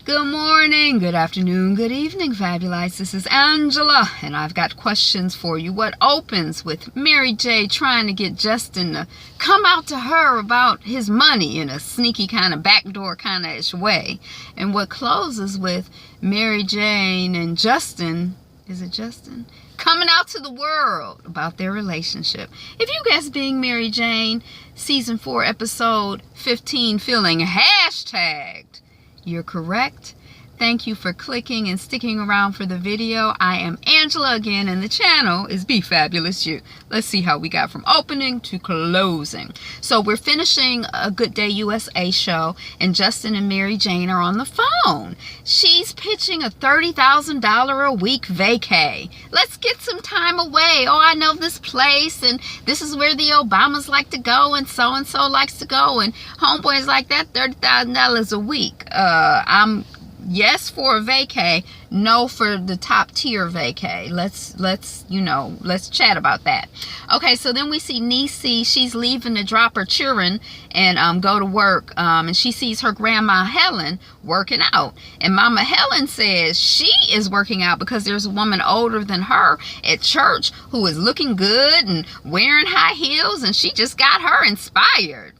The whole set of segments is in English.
Good morning, good afternoon, good evening, Fabulous. This is Angela, and I've got questions for you. What opens with Mary J. trying to get Justin to come out to her about his money in a sneaky kind of backdoor kind of ish way? And what closes with Mary Jane and Justin, is it Justin? Coming out to the world about their relationship. If you guess being Mary Jane, season 4, episode 15, feeling hashtagged, you're correct. Thank you for clicking and sticking around for the video. I am Angela again, and the channel is Be Fabulous You. Let's see how we got from opening to closing. So we're finishing a Good Day USA show, and Justin and Mary Jane are on the phone. She's pitching a $30,000 a week vacay. Let's get some time away. Oh, I know this place, and this is where the Obamas like to go, and so likes to go, and homeboys like that, $30,000 a week. I'm yes for a vacay, no for the top tier vacay. Let's chat about that. Okay, so then we see Niecy. She's leaving to drop her children and go to work. And she sees her grandma Helen working out. And Mama Helen says she is working out because there's a woman older than her at church who is looking good and wearing high heels, and she just got her inspired.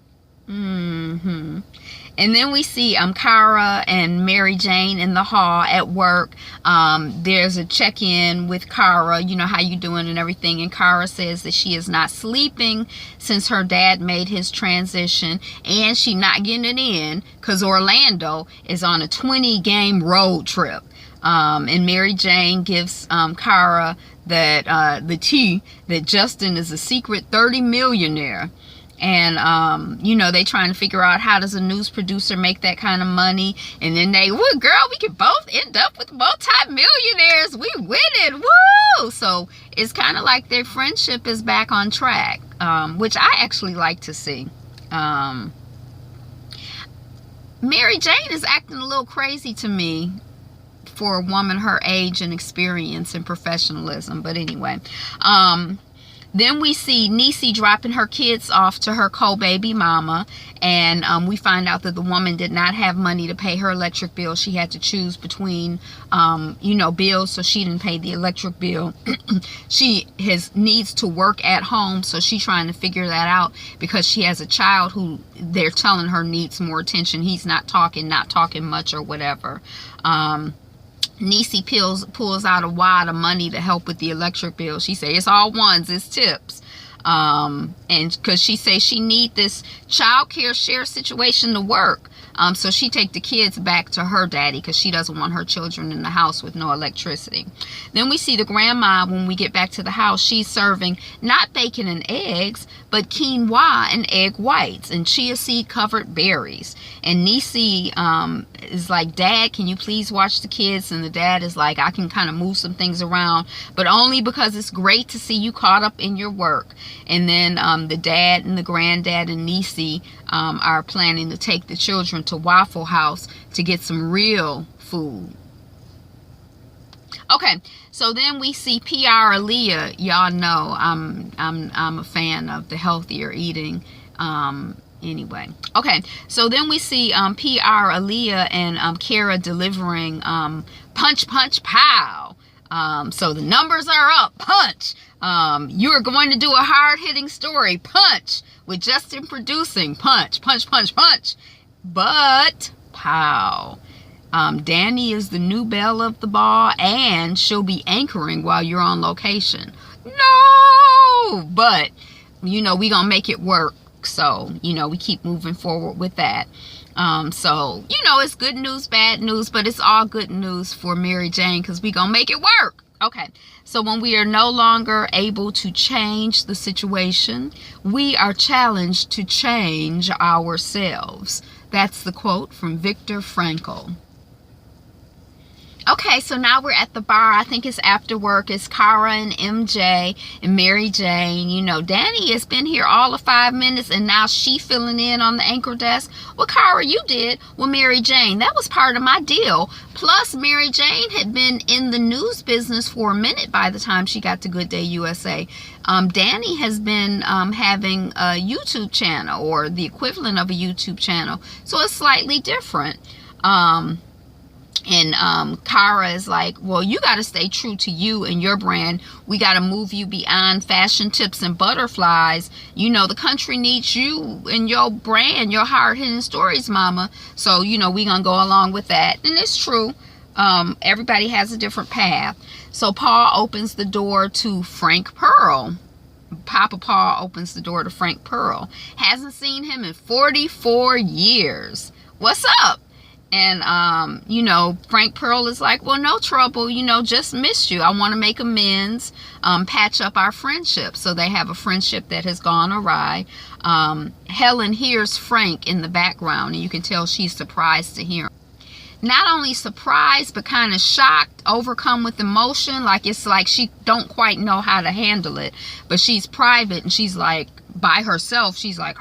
And then we see Cara and Mary Jane in the hall at work. There's a check-in with Cara, you know, how you doing and everything. And Cara says that she is not sleeping since her dad made his transition. And she not getting it in because Orlando is on a 20-game road trip. And Mary Jane gives Cara that the that Justin is a secret 30 millionaire. And they trying to figure out how does a news producer make that kind of money. And then well, girl, we could both end up with multi-millionaires. We win it. Woo! So it's kind of like their friendship is back on track, which I actually like to see. Mary Jane is acting a little crazy to me for a woman her age and experience and professionalism. But anyway, then we see Niecy dropping her kids off to her co-baby mama, and we find out that the woman did not have money to pay her electric bill. She had to choose between, bills, so she didn't pay the electric bill. She needs to work at home, so she's trying to figure that out because she has a child who they're telling her needs more attention. He's not talking much or whatever. Niecy pulls out a wad of money to help with the electric bill. She say it's all ones, it's tips. And because she say she need this child care share situation to work. So she take the kids back to her daddy because she doesn't want her children in the house with no electricity. Then we see the grandma when we get back to the house. She's serving not bacon and eggs, but quinoa and egg whites and chia seed covered berries. And Niecy is like, Dad, can you please watch the kids? And the dad is like, I can kind of move some things around, but only because it's great to see you caught up in your work. And then the dad and the granddad and Niecy are planning to take the children to Waffle House to get some real food. Okay, so then we see PR Aaliyah. Y'all know I'm a fan of the healthier eating. Anyway, okay, so then we see PR Aaliyah and Kara delivering punch punch pow. So the numbers are up. Punch. You are going to do a hard-hitting story. Punch. With Justin producing. Punch, punch, punch, punch. But pow. Danny is the new belle of the ball, and she'll be anchoring while you're on location. No! But, we gonna make it work. So, we keep moving forward with that. So, it's good news, bad news, but it's all good news for Mary Jane because we gonna make it work. Okay, so when we are no longer able to change the situation, we are challenged to change ourselves. That's the quote from Viktor Frankl. Okay, so now we're at the bar. I think it's after work. It's Cara and MJ and Mary Jane. Danny has been here all of 5 minutes, and now she filling in on the anchor desk. Well, Cara, you did. Well, Mary Jane, that was part of my deal. Plus, Mary Jane had been in the news business for a minute by the time she got to Good Day USA. Danny has been having a YouTube channel, or the equivalent of a YouTube channel. So it's slightly different. And Kara is like, well, you got to stay true to you and your brand. We got to move you beyond fashion tips and butterflies. You know, the country needs you and your brand, your hard-hitting stories, mama. So, you know, we going to go along with that. And it's true. Everybody has a different path. So Paul opens the door to Frank Pearl. Papa Paul opens the door to Frank Pearl. Hasn't seen him in 44 years. What's up? And, you know, Frank Pearl is like, well, no trouble, you know, just missed you. I want to make amends, patch up our friendship. So they have a friendship that has gone awry. Helen hears Frank in the background, and you can tell she's surprised to hear him. Not only surprised, but kind of shocked, overcome with emotion. Like, it's like she don't quite know how to handle it. But she's private, and she's like, by herself, she's like,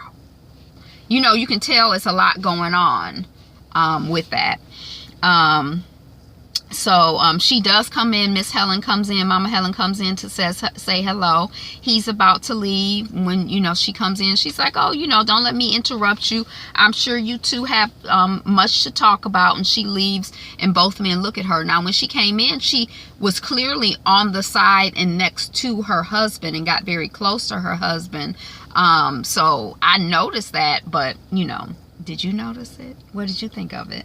you know, you can tell it's a lot going on. With that. So she does come in. Miss Helen comes in. Mama Helen comes in to say hello. He's about to leave. When, you know, she comes in, she's like, oh, you know, don't let me interrupt you. I'm sure you two have much to talk about. And she leaves, and both men look at her. Now, when she came in, she was clearly on the side and next to her husband and got very close to her husband. So I noticed that, but, you know, did you notice it? What did you think of it?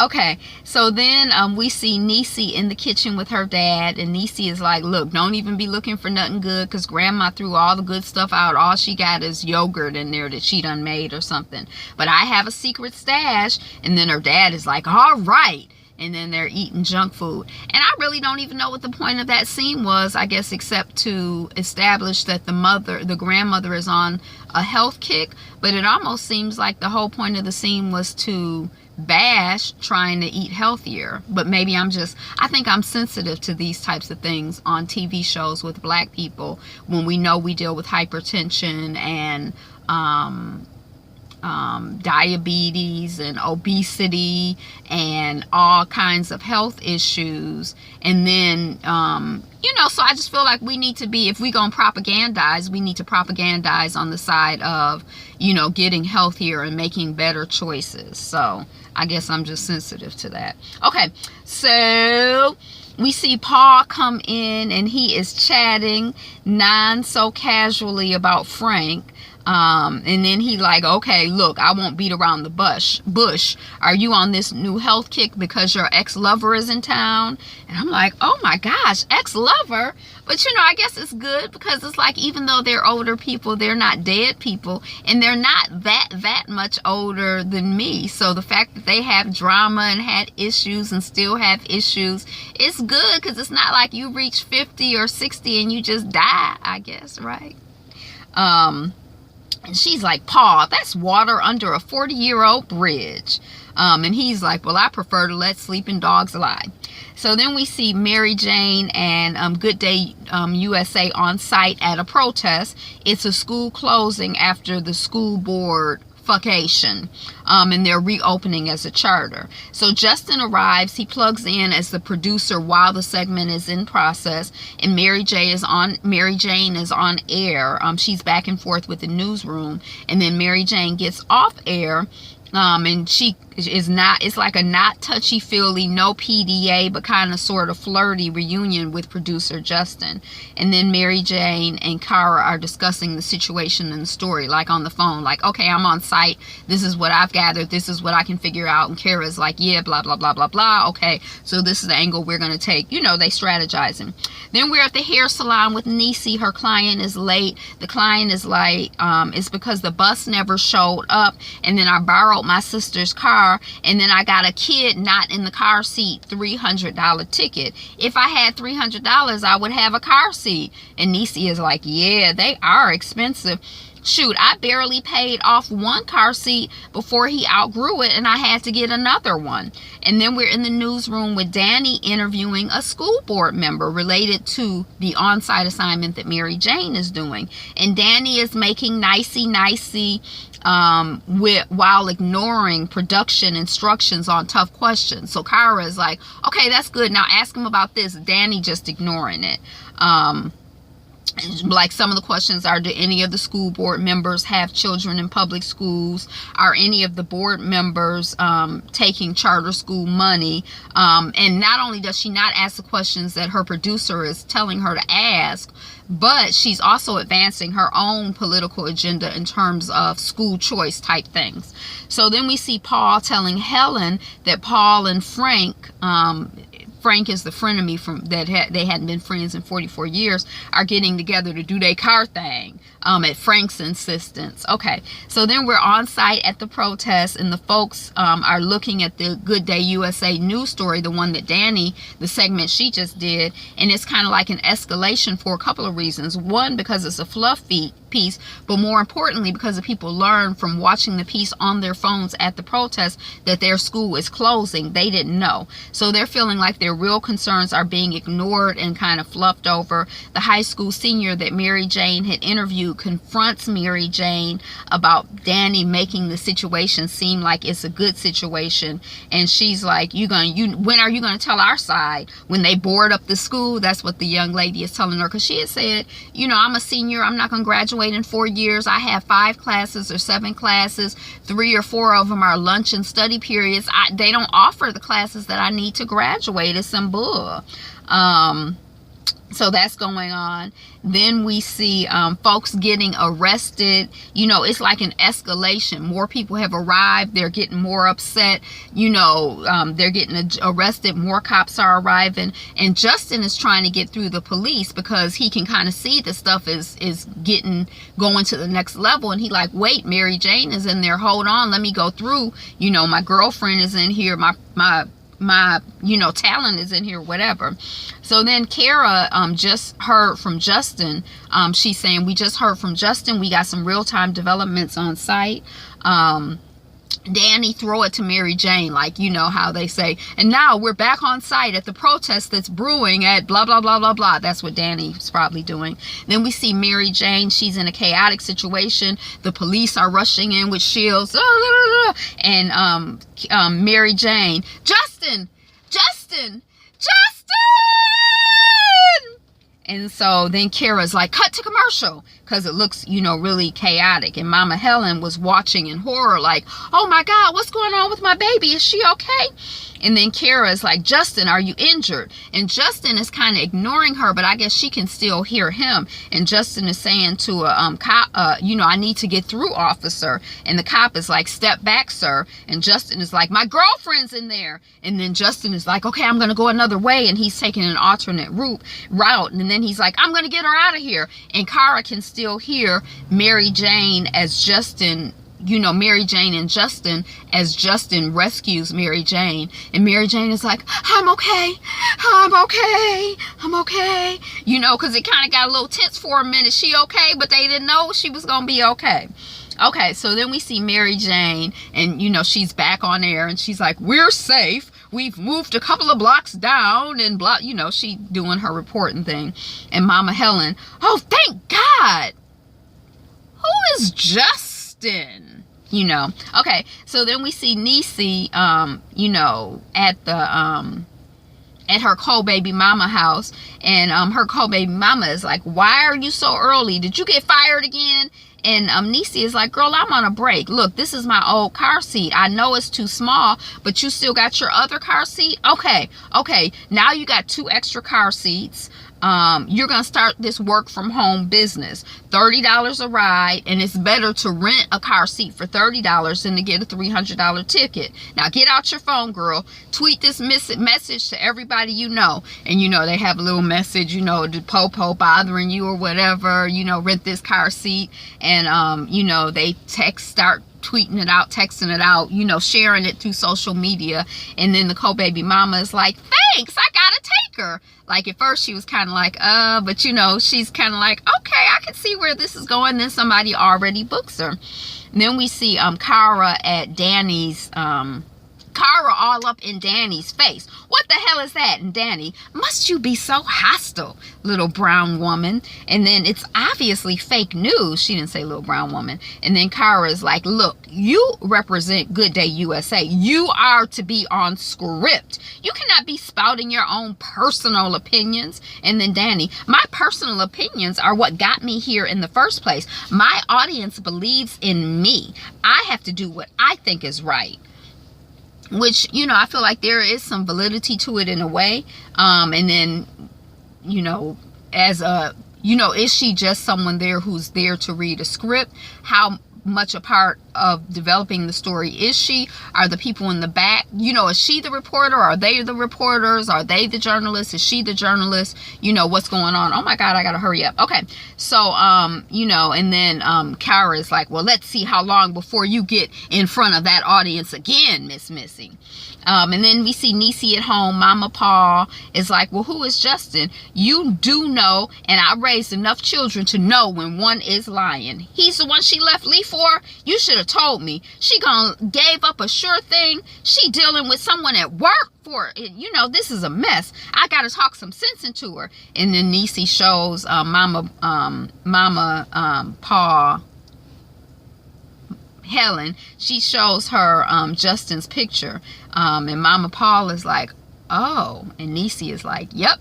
Okay, so then we see Niecy in the kitchen with her dad, and Niecy is like, look, don't even be looking for nothing good, because grandma threw all the good stuff out. All she got is yogurt in there that she done made or something. But I have a secret stash. And then her dad is like, all right. And then they're eating junk food. And I really don't even know what the point of that scene was, I guess, except to establish that the grandmother is on a health kick. But it almost seems like the whole point of the scene was to bash trying to eat healthier. But maybe I think I'm sensitive to these types of things on TV shows with black people, when we know we deal with hypertension and diabetes and obesity and all kinds of health issues. And then you know, so I just feel like we need to be, if we gonna propagandize, we need to propagandize on the side of, you know, getting healthier and making better choices. So I guess I'm just sensitive to that. Okay, so we see Paul come in, and he is chatting so casually about Frank. And then he like, okay, look, I won't beat around the bush. Are you on this new health kick because your ex-lover is in town? And I'm like, oh my gosh, ex-lover? But you know, I guess it's good, because it's like, even though they're older people, they're not dead people, and they're not that much older than me. So the fact that they have drama and had issues and still have issues, it's good, because it's not like you reach 50 or 60 and you just die, I guess, right? And she's like, Paul, that's water under a 40-year-old bridge. And he's like, well, I prefer to let sleeping dogs lie. So then we see Mary Jane and Good Day USA on site at a protest. It's a school closing after the school board vacation, and they're reopening as a charter. So Justin arrives. He plugs in as the producer while the segment is in process, and Mary Jane is on air. She's back and forth with the newsroom, and then Mary Jane gets off air. And she is not, it's like a not touchy-feely, no PDA, but kind of sort of flirty reunion with producer Justin. And then Mary Jane and Kara are discussing the situation and the story, like on the phone, like, okay, I'm on site, this is what I've gathered, this is what I can figure out. And Kara's like, yeah, blah, blah, blah, blah, blah. Okay, so this is the angle we're going to take. You know, they strategizing. Then we're at the hair salon with Niecy. Her client is late. The client is like, it's because the bus never showed up, and then I borrowed my sister's car, and then I got a kid not in the car seat $300 ticket. If I had $300, I would have a car seat. And Niecy is like, yeah, they are expensive. Shoot, I barely paid off one car seat before he outgrew it, and I had to get another one. And then we're in the newsroom with Danny interviewing a school board member related to the on-site assignment that Mary Jane is doing. And Danny is making nicey while ignoring production instructions on tough questions. So Kara is like, okay, that's good. Now ask him about this. Danny just ignoring it. Like some of the questions are, do any of the school board members have children in public schools? Are any of the board members taking charter school money? And not only does she not ask the questions that her producer is telling her to ask, but she's also advancing her own political agenda in terms of school choice type things. So then we see Paul telling Helen that Paul and Frank, Frank is the frenemy from that they hadn't been friends in 44 years, are getting together to do their car thing at Frank's insistence. Okay, so then we're on site at the protest, and the folks are looking at the Good Day USA news story, the one that Danny, the segment she just did, and it's kind of like an escalation for a couple of reasons. One, because it's a fluff piece, but more importantly because the people learn from watching the piece on their phones at the protest that their school is closing. They didn't know, so they're feeling like their real concerns are being ignored and kind of fluffed over. The high school senior that Mary Jane had interviewed confronts Mary Jane about Danny making the situation seem like it's a good situation, and she's like, when are you gonna tell our side? When they board up the school? That's what the young lady is telling her, because she had said, I'm a senior, I'm not gonna graduate in 4 years. I have 5 classes or 7 classes. 3 or 4 of them are lunch and study periods. They don't offer the classes that I need to graduate. It's some bull. So that's going on. Then we see folks getting arrested. It's like an escalation. More people have arrived. They're getting more upset. They're getting arrested. More cops are arriving. And Justin is trying to get through the police because he can kind of see the stuff is going to the next level. And he like, wait, Mary Jane is in there. Hold on, let me go through. My girlfriend is in here. My talent is in here, whatever. So then Kara just heard from Justin. She's saying, we just heard from Justin. We got some real-time developments on site. Danny, throw it to Mary Jane, like, how they say, and now we're back on site at the protest that's brewing at blah, blah, blah, blah, blah. That's what Danny's probably doing. Then we see Mary Jane. She's in a chaotic situation. The police are rushing in with shields. And Mary Jane, Justin! And so then Kara's like, cut to commercial, because it looks, really chaotic. And Mama Helen was watching in horror, like, oh my God, what's going on with my baby? Is she okay? And then Kara's like, Justin, are you injured? And Justin is kind of ignoring her, but I guess she can still hear him. And Justin is saying to a cop, I need to get through, officer. And the cop is like, step back, sir. And Justin is like, my girlfriend's in there. And then Justin is like, okay, I'm going to go another way. And he's taking an alternate route. And then he's like, I'm going to get her out of here. And Kara can still hear Mary Jane as Justin, Mary Jane and Justin as Justin rescues Mary Jane. And Mary Jane is like, I'm okay, because it kind of got a little tense for a minute. She okay? But they didn't know she was going to be okay. Okay, so then we see Mary Jane, and, she's back on air, and she's like, we're safe. We've moved a couple of blocks down, and blah, she doing her reporting thing. And Mama Helen, oh, thank God. Who is Justin? Okay, so then we see Niecy, at the, at her co-baby mama house, and her co-baby mama is like, why are you so early? Did you get fired again? And Niecy is like, girl, I'm on a break. Look, this is my old car seat. I know it's too small, but you still got your other car seat? Okay, now you got 2 extra car seats. You're going to start this work from home business. $30 a ride, and it's better to rent a car seat for $30 than to get a $300 ticket. Now get out your phone, girl. Tweet this message to everybody you know. And they have a little message, the po-po bothering you or whatever, rent this car seat. And, they start tweeting it out, texting it out, sharing it through social media. And then the co-baby mama is like, thanks, I gotta take her. Like at first she was kind of like, but she's kind of like, okay, I can see where this is going. Then somebody already books her. And then we see Kara at Danny's Kara all up in Danny's face. What the hell is that? And Danny, must you be so hostile, little brown woman? And then it's obviously fake news. She didn't say little brown woman. And then Kara's like, look, you represent Good Day USA. You are to be on script. You cannot be spouting your own personal opinions. And then Danny, my personal opinions are what got me here in the first place. My audience believes in me. I have to do what I think is right. Which, you know, I feel like there is some validity to it in a way. And then, you know, as a, you know, is she just someone there who's there to read a script? How much a part of developing the story is she? Are the people in the back, you know, is she the reporter? Are they the reporters? Are they the journalists? Is she the journalist? You know, what's going on? Oh my God, I gotta hurry up. Okay, so you know, and then Kara is like, well, let's see how long before you get in front of that audience again, Miss Missy. And then we see Niecy at home. Mama Paul is like, well, who is Justin? You do know, and I raised enough children to know when one is lying. He's the one she left Lee for. You should have told me. She gave up a sure thing. She dealing with someone at work for it. You know, this is a mess. I gotta talk some sense into her. And then Niecy shows Mama Paul, Helen, she shows her Justin's picture, and Mama Paul is like, oh, and Niecy is like, yep.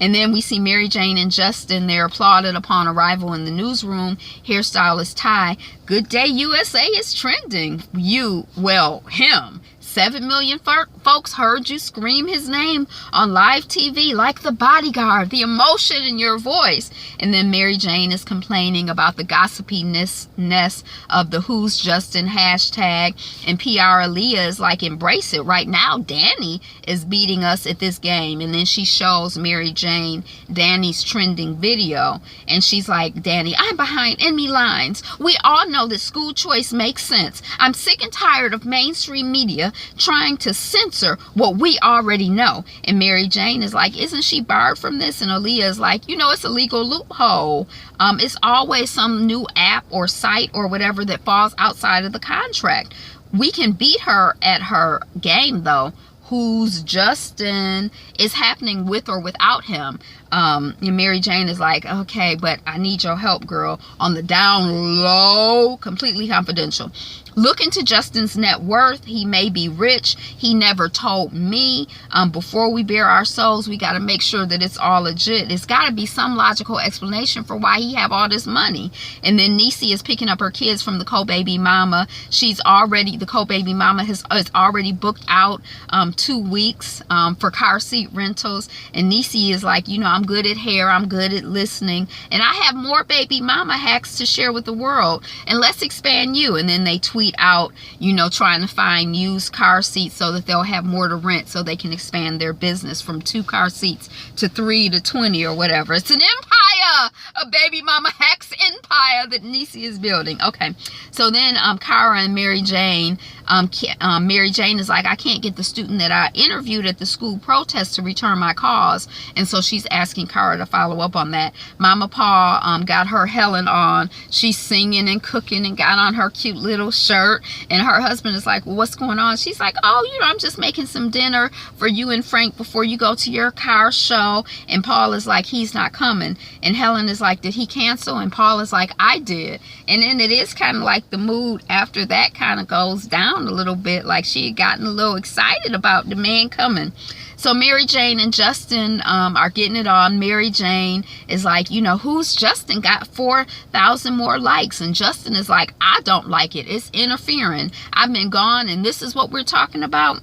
And then we see Mary Jane and Justin. They're applauded upon arrival in the newsroom. Hairstylist Ty, Good Day USA is trending. Him. 7 million folks heard you scream his name on live TV like the bodyguard, the emotion in your voice. And then Mary Jane is complaining about the gossipiness of the Who's Justin hashtag. And PR Aaliyah is like, embrace it. Right now, Danny is beating us at this game. And then she shows Mary Jane Danny's trending video. And she's like, Danny, I'm behind enemy lines. We all know that school choice makes sense. I'm sick and tired of mainstream media trying to censor what we already know. And Mary Jane is like, isn't she barred from this? And Aaliyah is like, you know, it's a legal loophole. It's always some new app or site or whatever that falls outside of the contract. We can beat her at her game, though. Who's Justin is happening with or without him. And Mary Jane is like, okay, but I need your help, girl. On the down low, completely confidential. Look into Justin's net worth. He may be rich. He never told me. Before we bare our souls, we got to make sure that it's all legit. It's got to be some logical explanation for why he have all this money. And then Niecy is picking up her kids from the co-baby mama. The co-baby mama has already booked out 2 weeks for car seat rentals. And Niecy is like, you know, I'm good at hair. I'm good at listening. And I have more baby mama hacks to share with the world. And let's expand you. And then they tweet out, you know, trying to find used car seats so that they'll have more to rent so they can expand their business from 2 car seats to 3 to 20 or whatever. It's an empire, a baby mama hacks empire that Niecy is building. Okay, so then Kara and Mary Jane, Mary Jane is like, I can't get the student that I interviewed at the school protest to return my calls. And so she's asking Kara to follow up on that. Mama Paul got her Helen on. She's singing and cooking and got on her cute little shirt. And her husband is like, well, what's going on? She's like, oh, you know, I'm just making some dinner for you and Frank before you go to your car show. And Paul is like, he's not coming. And Helen is like, did he cancel? And Paul is like, I did. And then it is kind of like the mood after that kind of goes down a little bit, like she had gotten a little excited about the man coming. So Mary Jane and Justin are getting it on. Mary Jane is like, you know, Who's Justin got 4,000 more likes. And Justin is like, I don't like it. It's interfering. I've been gone and this is what we're talking about.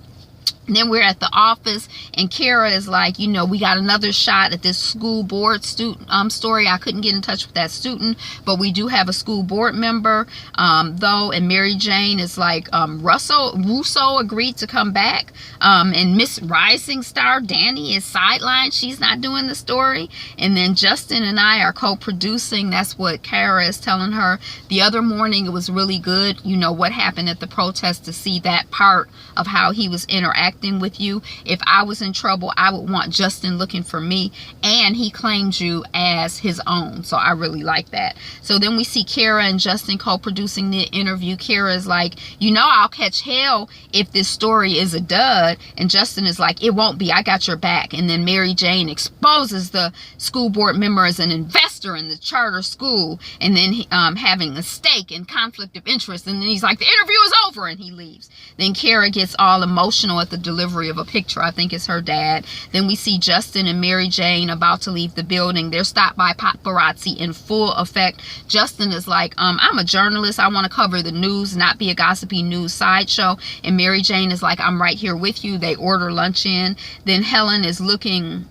And then we're at the office and Kara is like, you know, we got another shot at this school board student story. I couldn't get in touch with that student, but we do have a school board member though. And Mary Jane is like, Russo agreed to come back. And Miss Rising Star Danny is sidelined. She's not doing the story. And then Justin and I are co-producing. That's what Kara is telling her. The other morning it was really good. You know what happened at the protest, to see that part of how he was interacting connecting with you. If I was in trouble, I would want Justin looking for me, and he claimed you as his own. So I really like that. So then we see Kara and Justin co-producing the interview. Kara is like, you know, I'll catch hell if this story is a dud. And Justin is like, it won't be, I got your back. And then Mary Jane exposes the school board member as an investor in the charter school, and then having a stake and conflict of interest. And then he's like, the interview is over, and he leaves. Then Kara gets all emotional at the delivery of a picture. I think it's her dad. Then we see Justin and Mary Jane about to leave the building. They're stopped by paparazzi in full effect. Justin is like, I'm a journalist. I want to cover the news, not be a gossipy news sideshow. And Mary Jane is like, I'm right here with you. They order lunch in. Then Helen is looking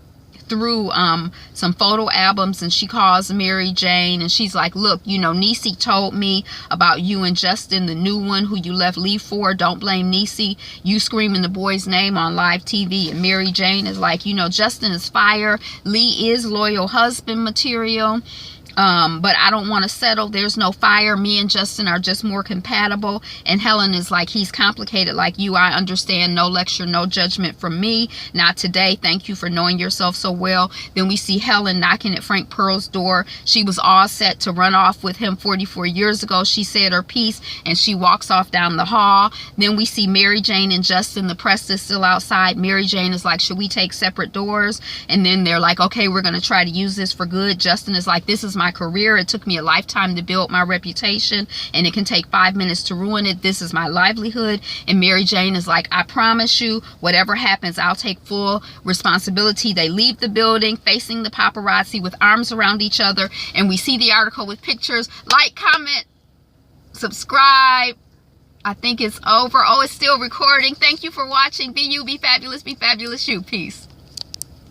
through some photo albums, and she calls Mary Jane, and she's like, look, you know, Niecy told me about you and Justin, the new one who you left Lee for. Don't blame Niecy. You screaming the boy's name on live TV. And Mary Jane is like, you know, Justin is fire. Lee is loyal husband material. But I don't want to settle. There's no fire. Me and Justin are just more compatible. And Helen is like, he's complicated like you. I understand. No lecture, no judgment from me. Not today. Thank you for knowing yourself so well. Then we see Helen knocking at Frank Pearl's door. She was all set to run off with him 44 years ago. She said her piece and she walks off down the hall. Then we see Mary Jane and Justin. The press is still outside. Mary Jane is like, should we take separate doors? And then they're like, okay, we're going to try to use this for good. Justin is like, this is my career. It took me a lifetime to build my reputation, and it can take 5 minutes to ruin it. This is my livelihood. And Mary Jane is like, I promise you, whatever happens, I'll take full responsibility. They leave the building facing the paparazzi with arms around each other, and we see the article with pictures. Like, comment, subscribe. I think it's over. Oh, it's still recording. Thank you for watching. Be you, be fabulous, you. Peace.